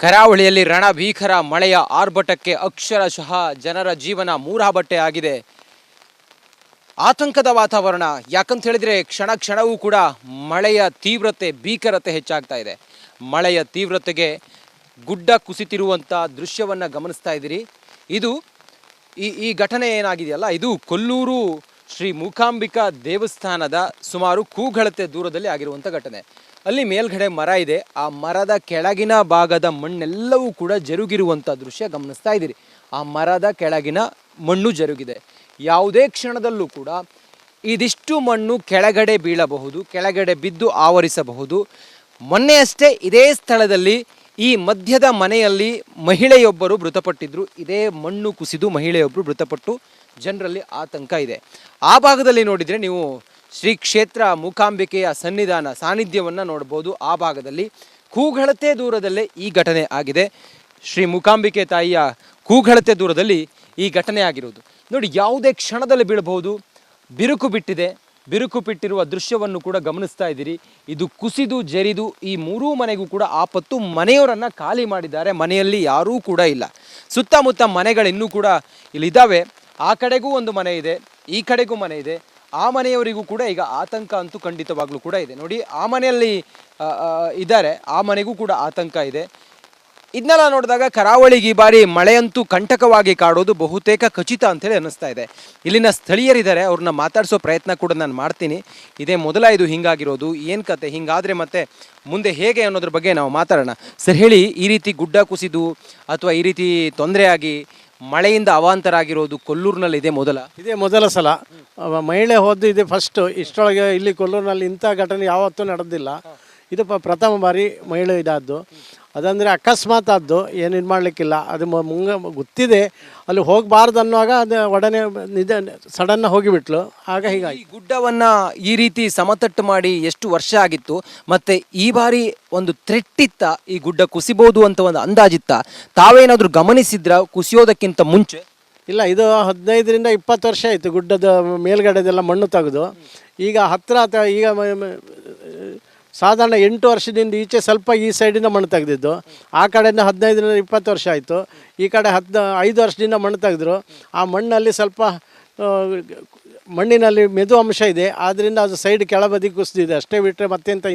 ಕರಾವಳಿಯಲ್ಲಿ ರಣಭೀಕರ ಮಳೆಯ ಆರ್ಭಟಕ್ಕೆ ಅಕ್ಷರಶಃ ಜನರ ಜೀವನ ಮೂರಾಬಟ್ಟೆ ಆಗಿದೆ. ಆತಂಕದ ವಾತಾವರಣ. ಯಾಕಂತ ಹೇಳಿದ್ರೆ ಕ್ಷಣ ಕ್ಷಣವೂ ಕೂಡ ಮಳೆಯ ತೀವ್ರತೆ ಭೀಕರತೆ ಹೆಚ್ಚಾಗ್ತಾ ಇದೆ. ಮಳೆಯ ತೀವ್ರತೆಗೆ ಗುಡ್ಡ ಕುಸಿತಿರುವಂಥ ದೃಶ್ಯವನ್ನು ಗಮನಿಸ್ತಾ ಇದ್ದೀರಿ. ಇದು ಈ ಘಟನೆ ಏನಾಗಿದೆಯಲ್ಲ, ಇದು ಕೊಲ್ಲೂರು ಶ್ರೀ ಮೂಕಾಂಬಿಕಾ ದೇವಸ್ಥಾನದ ಸುಮಾರು ಕೂಗಳತೆ ದೂರದಲ್ಲಿ ಆಗಿರುವಂಥ ಘಟನೆ. ಅಲ್ಲಿ ಮೇಲ್ಗಡೆ ಮರ ಇದೆ. ಆ ಮರದ ಕೆಳಗಿನ ಭಾಗದ ಮಣ್ಣೆಲ್ಲವೂ ಕೂಡ ಜರುಗಿರುವಂಥ ದೃಶ್ಯ ಗಮನಿಸ್ತಾ ಇದ್ದೀರಿ. ಆ ಮರದ ಕೆಳಗಿನ ಮಣ್ಣು ಜರುಗಿದೆ. ಯಾವುದೇ ಕ್ಷಣದಲ್ಲೂ ಕೂಡ ಇದಿಷ್ಟು ಮಣ್ಣು ಕೆಳಗಡೆ ಬೀಳಬಹುದು, ಕೆಳಗಡೆ ಬಿದ್ದು ಆವರಿಸಬಹುದು. ಮೊನ್ನೆಯಷ್ಟೇ ಇದೇ ಸ್ಥಳದಲ್ಲಿ ಈ ಮಧ್ಯದ ಮನೆಯಲ್ಲಿ ಮಹಿಳೆಯೊಬ್ಬರು ಮೃತಪಟ್ಟಿದ್ರು. ಇದೇ ಮಣ್ಣು ಕುಸಿದು ಮಹಿಳೆಯೊಬ್ಬರು ಮೃತಪಟ್ಟು ಜನರಲ್ಲಿ ಆತಂಕ ಇದೆ. ಆ ಭಾಗದಲ್ಲಿ ನೋಡಿದರೆ ನೀವು ಶ್ರೀ ಕ್ಷೇತ್ರ ಮೂಕಾಂಬಿಕೆಯ ಸಾನ್ನಿಧ್ಯವನ್ನು ನೋಡ್ಬೋದು. ಆ ಭಾಗದಲ್ಲಿ ಕೂಗಳತೆ ದೂರದಲ್ಲೇ ಈ ಘಟನೆ ಆಗಿದೆ. ಶ್ರೀ ಮೂಕಾಂಬಿಕೆ ತಾಯಿಯ ಕೂಗಳತೆ ದೂರದಲ್ಲಿ ಈ ಘಟನೆ ಆಗಿರುವುದು ನೋಡಿ. ಯಾವುದೇ ಕ್ಷಣದಲ್ಲಿ ಬೀಳಬಹುದು. ಬಿರುಕು ಬಿಟ್ಟಿದೆ. ಬಿರುಕು ಬಿಟ್ಟಿರುವ ದೃಶ್ಯವನ್ನು ಕೂಡ ಗಮನಿಸ್ತಾ ಇದ್ದೀರಿ. ಇದು ಕುಸಿದು ಜರಿದು ಈ ಮೂರೂ ಮನೆಗೂ ಕೂಡ ಆಪತ್ತು. ಮನೆಯವರನ್ನು ಖಾಲಿ ಮಾಡಿದ್ದಾರೆ. ಮನೆಯಲ್ಲಿ ಯಾರೂ ಕೂಡ ಇಲ್ಲ. ಸುತ್ತಮುತ್ತ ಮನೆಗಳಿನ್ನೂ ಕೂಡ ಇಲ್ಲಿದ್ದಾವೆ. ಆ ಕಡೆಗೂ ಒಂದು ಮನೆ ಇದೆ, ಈ ಕಡೆಗೂ ಮನೆ ಇದೆ. ಆ ಮನೆಯವರಿಗೂ ಕೂಡ ಈಗ ಆತಂಕ ಅಂತೂ ಖಂಡಿತವಾಗ್ಲೂ ಕೂಡ ಇದೆ. ನೋಡಿ, ಆ ಮನೆಯಲ್ಲಿ ಇದ್ದಾರೆ, ಆ ಮನೆಗೂ ಕೂಡ ಆತಂಕ ಇದೆ. ಇದನ್ನೆಲ್ಲ ನೋಡಿದಾಗ ಕರಾವಳಿಗೆ ಈ ಬಾರಿ ಮಳೆಯಂತೂ ಕಂಟಕವಾಗಿ ಕಾಡೋದು ಬಹುತೇಕ ಖಚಿತ ಅಂತೇಳಿ ಅನ್ನಿಸ್ತಾ ಇದೆ. ಇಲ್ಲಿನ ಸ್ಥಳೀಯರಿದ್ದಾರೆ, ಅವ್ರನ್ನ ಮಾತಾಡಿಸೋ ಪ್ರಯತ್ನ ಕೂಡ ನಾನು ಮಾಡ್ತೀನಿ. ಇದೇ ಮೊದಲ ಇದು ಹಿಂಗಾಗಿರೋದು, ಏನು ಕತೆ, ಹಿಂಗಾದರೆ ಮತ್ತೆ ಮುಂದೆ ಹೇಗೆ ಅನ್ನೋದ್ರ ಬಗ್ಗೆ ನಾವು ಮಾತಾಡೋಣ. ಸರ್ ಹೇಳಿ, ಈ ರೀತಿ ಗುಡ್ಡ ಕುಸಿದು ಅಥವಾ ಈ ರೀತಿ ತೊಂದರೆಯಾಗಿ ಮಳೆಯಿಂದ ಅವಾಂತರ ಆಗಿರೋದು ಕೊಲ್ಲೂರಿನಲ್ಲಿ ಇದೇ ಮೊದಲ ಸಲ. ಮಹಿಳೆ ಹೋದ್ದು ಇದೆ ಫಸ್ಟ್. ಇಷ್ಟೊಳಗೆ ಇಲ್ಲಿ ಕೊಲ್ಲೂರಿನಲ್ಲಿ ಇಂಥ ಘಟನೆ ಯಾವತ್ತೂ ನಡೆದಿಲ್ಲ. ಇದು ಪ್ರಥಮ ಬಾರಿ ಮಹಿಳೆ ಇದಾದ್ದು. ಅದಂದರೆ ಅಕಸ್ಮಾತ್ ಆದ್ದು, ಏನೇನು ಮಾಡಲಿಕ್ಕಿಲ್ಲ. ಅದು ಗೊತ್ತಿದೆ ಅಲ್ಲಿ ಹೋಗಬಾರ್ದು ಅನ್ನುವಾಗ ಅದು ಒಡನೆ ಸಡನ್ನ ಹೋಗಿಬಿಟ್ಲು. ಆಗ ಹೀಗಾಗಿ ಈ ಗುಡ್ಡವನ್ನು ಈ ರೀತಿ ಸಮತಟ್ಟು ಮಾಡಿ ಎಷ್ಟು ವರ್ಷ ಆಗಿತ್ತು? ಮತ್ತು ಈ ಬಾರಿ ಒಂದು ಥ್ರೆಟ್ಟಿತ್ತ ಈ ಗುಡ್ಡ ಕುಸಿಬೋದು ಅಂತ ಒಂದು ಅಂದಾಜಿತ್ತ? ತಾವೇನಾದರೂ ಗಮನಿಸಿದ್ರ ಕುಸಿಯೋದಕ್ಕಿಂತ ಮುಂಚೆ? ಇಲ್ಲ, ಇದು 15ರಿಂದ 20 ವರ್ಷ ಆಯಿತು ಗುಡ್ಡದ ಮೇಲ್ಗಡೆದೆಲ್ಲ ಮಣ್ಣು ತೆಗೆದು. ಈಗ ಈಗ ಸಾಧಾರಣ 8 ವರ್ಷದಿಂದ ಈಚೆ ಸ್ವಲ್ಪ ಈ ಸೈಡಿಂದ ಮಣ್ಣು ತೆಗೆದಿದ್ದು. ಆ ಕಡೆಯಿಂದ 15ರಿಂದ 20 ವರ್ಷ ಆಯಿತು. ಈ ಕಡೆ 5 ವರ್ಷದಿಂದ ಮಣ್ಣು ತೆಗೆದ್ರು. ಆ ಮಣ್ಣಲ್ಲಿ ಸ್ವಲ್ಪ ಮಣ್ಣಿನಲ್ಲಿ ಮೆದು ಅಂಶ ಇದೆ. ಆದ್ದರಿಂದ ಅದು ಸೈಡ್ ಕೆಳಬದಿ ಕುಸಿದಿದೆ ಅಷ್ಟೇ ಬಿಟ್ಟರೆ ಮತ್ತೆಂತ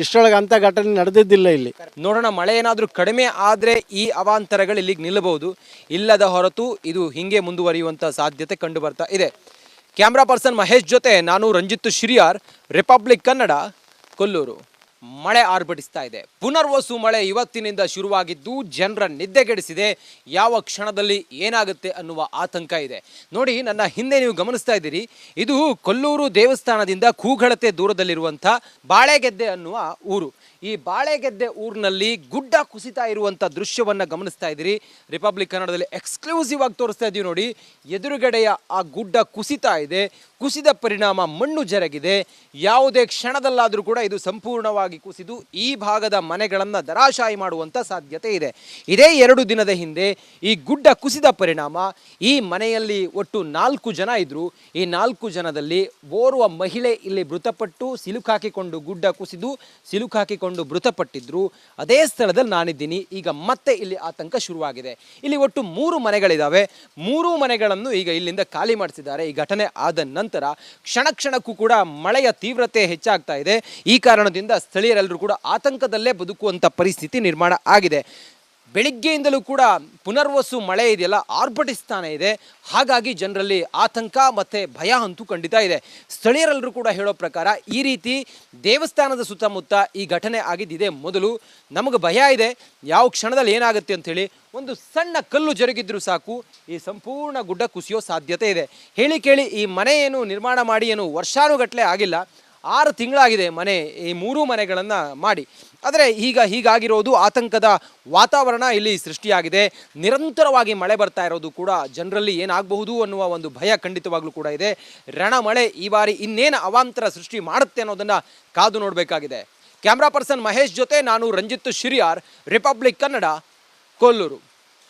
ಇಷ್ಟರೊಳಗೆ ಅಂಥ ಘಟನೆ ನಡೆದಿದ್ದಿಲ್ಲ ಇಲ್ಲಿ. ನೋಡೋಣ, ಮಳೆ ಏನಾದರೂ ಕಡಿಮೆ ಆದರೆ ಈ ಅವಾಂತರಗಳು ಇಲ್ಲಿಗೆ ನಿಲ್ಲಬಹುದು. ಇಲ್ಲದ ಹೊರತು ಇದು ಹೀಗೆ ಮುಂದುವರಿಯುವಂಥ ಸಾಧ್ಯತೆ ಕಂಡು ಬರ್ತಾ ಇದೆ. ಕ್ಯಾಮ್ರಾ ಪರ್ಸನ್ ಮಹೇಶ್ ಜೊತೆ ನಾನು ರಂಜಿತ್ ಶಿರಿಯಾರ್, ರಿಪಬ್ಲಿಕ್ ಕನ್ನಡ, ಕೊಲ್ಲೂರು. ಮಳೆ ಆರ್ಭಟಿಸ್ತಾ ಇದೆ. ಪುನರ್ವಸು ಮಳೆ ಇವತ್ತಿನಿಂದ ಶುರುವಾಗಿದ್ದು ಜನರ ನಿದ್ದೆಗೆಡಿಸಿದೆ. ಯಾವ ಕ್ಷಣದಲ್ಲಿ ಏನಾಗುತ್ತೆ ಅನ್ನುವ ಆತಂಕ ಇದೆ. ನೋಡಿ, ನನ್ನ ಹಿಂದೆ ನೀವು ಗಮನಿಸ್ತಾ ಇದ್ದೀರಿ, ಇದು ಕೊಲ್ಲೂರು ದೇವಸ್ಥಾನದಿಂದ ಕೂಗಳತೆ ದೂರದಲ್ಲಿರುವಂಥ ಬಾಳೆಗೆದ್ದೆ ಅನ್ನುವ ಊರು. ಈ ಬಾಳೆಗೆದ್ದೆ ಊರಿನಲ್ಲಿ ಗುಡ್ಡ ಕುಸಿತಾ ಇರುವಂಥ ದೃಶ್ಯವನ್ನು ಗಮನಿಸ್ತಾ ಇದ್ದೀರಿ. ರಿಪಬ್ಲಿಕ್ ಕನ್ನಡದಲ್ಲಿ ಎಕ್ಸ್ಕ್ಲೂಸಿವ್ ಆಗಿ ತೋರಿಸ್ತಾ ಇದ್ದೀವಿ ನೋಡಿ. ಎದುರುಗಡೆಯ ಆ ಗುಡ್ಡ ಕುಸಿತಾ ಇದೆ. ಕುಸಿದ ಪರಿಣಾಮ ಮಣ್ಣು ಜರಗಿದೆ. ಯಾವುದೇ ಕ್ಷಣದಲ್ಲಾದರೂ ಕೂಡ ಇದು ಸಂಪೂರ್ಣವಾಗಿ ಕುಸಿದು ಈ ಭಾಗದ ಮನೆಗಳನ್ನು ದರಾಶಾಯಿ ಮಾಡುವಂಥ ಸಾಧ್ಯತೆ ಇದೆ. ಇದೇ 2 ದಿನದ ಹಿಂದೆ ಈ ಗುಡ್ಡ ಕುಸಿದ ಪರಿಣಾಮ ಈ ಮನೆಯಲ್ಲಿ ಒಟ್ಟು 4 ಜನ ಇದ್ದರು. ಈ 4 ಜನದಲ್ಲಿ ಓರ್ವ ಮಹಿಳೆ ಇಲ್ಲಿ ಮೃತಪಟ್ಟು ಸಿಲುಕಾಕಿಕೊಂಡು ಗುಡ್ಡ ಕುಸಿದು ಸಿಲುಕಾಕಿಕೊಂಡು ಮೃತಪಟ್ಟಿದ್ರು. ಅದೇ ಸ್ಥಳದಲ್ಲಿ ನಾನಿದ್ದೀನಿ. ಈಗ ಮತ್ತೆ ಇಲ್ಲಿ ಆತಂಕ ಶುರುವಾಗಿದೆ. ಇಲ್ಲಿ ಒಟ್ಟು 3 ಮನೆಗಳಿದ್ದಾವೆ. 3 ಮನೆಗಳನ್ನು ಈಗ ಇಲ್ಲಿಂದ ಖಾಲಿ ಮಾಡಿಸಿದ್ದಾರೆ. ಈ ಘಟನೆ ಆದ ನಂತರ ಕ್ಷಣ ಕ್ಷಣಕ್ಕೂ ಕೂಡ ಮಳೆಯ ತೀವ್ರತೆ ಹೆಚ್ಚಾಗ್ತಾ ಇದೆ. ಈ ಕಾರಣದಿಂದ ಸ್ಥಳೀಯರೆಲ್ಲರೂ ಕೂಡ ಆತಂಕದಲ್ಲೇ ಬದುಕುವಂಥ ಪರಿಸ್ಥಿತಿ ನಿರ್ಮಾಣ ಆಗಿದೆ. ಬೆಳಿಗ್ಗೆಯಿಂದಲೂ ಕೂಡ ಪುನರ್ವಸು ಮಳೆ ಇದೆಯಲ್ಲ ಆರ್ಭಟಿಸ್ತಾನೆ ಇದೆ. ಹಾಗಾಗಿ ಜನರಲ್ಲಿ ಆತಂಕ ಮತ್ತು ಭಯ ಅಂತೂ ಖಂಡಿತ ಇದೆ. ಸ್ಥಳೀಯರೆಲ್ಲರೂ ಕೂಡ ಹೇಳೋ ಪ್ರಕಾರ ಈ ರೀತಿ ದೇವಸ್ಥಾನದ ಸುತ್ತಮುತ್ತ ಈ ಘಟನೆ ಆಗಿದ್ದಿದೆ ಮೊದಲು. ನಮಗೆ ಭಯ ಇದೆ ಯಾವ ಕ್ಷಣದಲ್ಲಿ ಏನಾಗುತ್ತೆ ಅಂಥೇಳಿ. ಒಂದು ಸಣ್ಣ ಕಲ್ಲು ಜರುಗಿದ್ರೂ ಸಾಕು ಈ ಸಂಪೂರ್ಣ ಗುಡ್ಡ ಕುಸಿಯೋ ಸಾಧ್ಯತೆ ಇದೆ. ಹೇಳಿ ಕೇಳಿ ಈ ಮನೆ ಏನು ನಿರ್ಮಾಣ ಮಾಡಿ ಏನು ವರ್ಷಾನುಗಟ್ಟಲೆ ಆಗಿಲ್ಲ, 6 ತಿಂಗಳಾಗಿದೆ ಮನೆ, ಈ 3 ಮನೆಗಳನ್ನು ಮಾಡಿ. ಆದರೆ ಹೀಗಾಗಿರೋದು ಆತಂಕದ ವಾತಾವರಣ ಇಲ್ಲಿ ಸೃಷ್ಟಿಯಾಗಿದೆ. ನಿರಂತರವಾಗಿ ಮಳೆ ಬರ್ತಾ ಇರೋದು ಕೂಡ ಜನರಲ್ಲಿ ಏನಾಗಬಹುದು ಅನ್ನುವ ಒಂದು ಭಯ ಖಂಡಿತವಾಗ್ಲೂ ಕೂಡ ಇದೆ. ರಣಮಳೆ ಈ ಬಾರಿ ಇನ್ನೇನು ಅವಾಂತರ ಸೃಷ್ಟಿ ಮಾಡುತ್ತೆ ಅನ್ನೋದನ್ನು ಕಾದು ನೋಡಬೇಕಾಗಿದೆ. ಕ್ಯಾಮ್ರಾ ಪರ್ಸನ್ ಮಹೇಶ್ ಜೊತೆ ನಾನು ರಂಜಿತ್ ಶಿರಿಯಾರ್, ರಿಪಬ್ಲಿಕ್ ಕನ್ನಡ, ಕೊಲ್ಲೂರು.